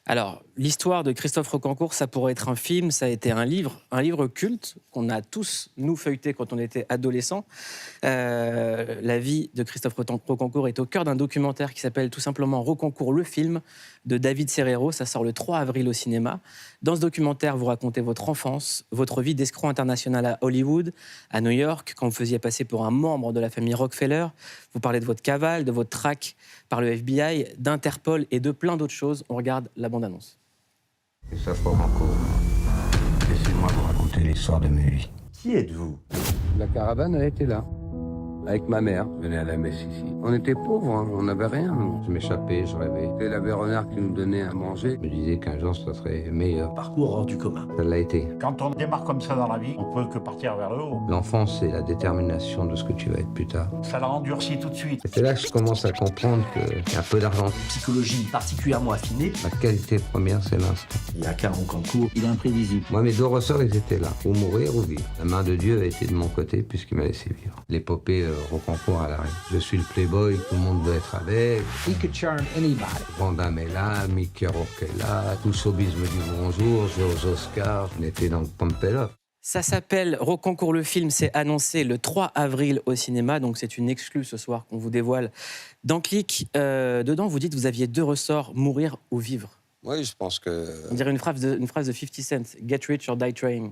Alors, l'histoire de Christophe Roccancourt, ça pourrait être un film, ça a été un livre culte qu'on a tous, nous, feuilleté quand on était adolescents. La vie de Christophe Roccancourt est au cœur d'un documentaire qui s'appelle tout simplement Roccancourt, le film, de David Serrero. Ça sort le 3 avril au cinéma. Dans ce documentaire, vous racontez votre enfance, votre vie d'escroc international à Hollywood, à New York, quand vous faisiez passer pour un membre de la famille Rockefeller. Vous parlez de votre cavale, de votre traque par le FBI, d'Interpol et de plein d'autres choses. On regarde la bande-annonce. Christophe Roccancourt, laissez-moi vous raconter l'histoire de ma vie. Qui êtes-vous? La caravane, elle était là. Avec ma mère, je venais à la messe ici. On était pauvres, hein, on n'avait rien. Nous. Je m'échappais, je rêvais. C'était l'abbé Renard qui nous donnait à manger. Je me disais qu'un jour, ça serait meilleur. Parcours hors du commun. Ça l'a été. Quand on démarre comme ça dans la vie, on peut que partir vers le haut. L'enfance, c'est la détermination de ce que tu vas être plus tard. Ça la endurcit tout de suite. C'est là que je commence à comprendre qu'il y a un peu d'argent. Psychologie particulièrement affinée. La qualité première, c'est l'instant. Il y a qu'un Roccancourt, il est imprévisible. Moi, mes deux ressorts, ils étaient là. Ou mourir ou vivre. La main de Dieu a été de mon côté puisqu'il m'a laissé vivre. L'épopée Roccancourt à l'arrêt. Je suis le playboy, tout le monde veut être avec. He could charm anybody. Van Damme est là, Mickey Rourke est là, tout showbiz me dit bonjour, je vais aux Oscars, on était dans le Pump It Up. Ça s'appelle Roccancourt le film, c'est annoncé le 3 avril au cinéma, donc c'est une exclue ce soir qu'on vous dévoile. Dans Click, dedans vous dites que vous aviez deux ressorts, mourir ou vivre. Oui, je pense que... On dirait une phrase de 50 Cent, Get rich or die trying.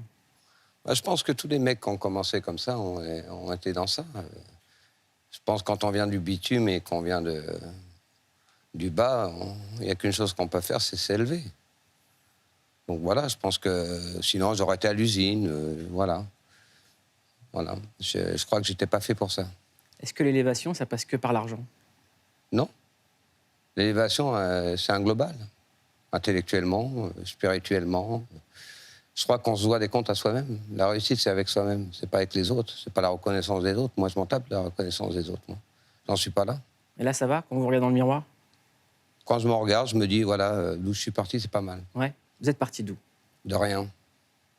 Je pense que tous les mecs qui ont commencé comme ça ont été dans ça. Je pense que quand on vient du bitume et qu'on vient du bas, il n'y a qu'une chose qu'on peut faire, c'est s'élever. Donc voilà, je pense que sinon j'aurais été à l'usine, voilà. Je crois que j'étais pas fait pour ça. Est-ce que l'élévation, ça passe que par l'argent? Non. L'élévation, c'est un global. Intellectuellement, spirituellement. Je crois qu'on se doit des comptes à soi-même. La réussite, c'est avec soi-même. C'est pas avec les autres. C'est pas la reconnaissance des autres. Moi, je m'en tape, la reconnaissance des autres. Moi. J'en suis pas là. Et là, ça va, quand vous regardez dans le miroir? Quand je me regarde, je me dis, voilà, d'où je suis parti, c'est pas mal. Ouais. Vous êtes parti d'où? De rien.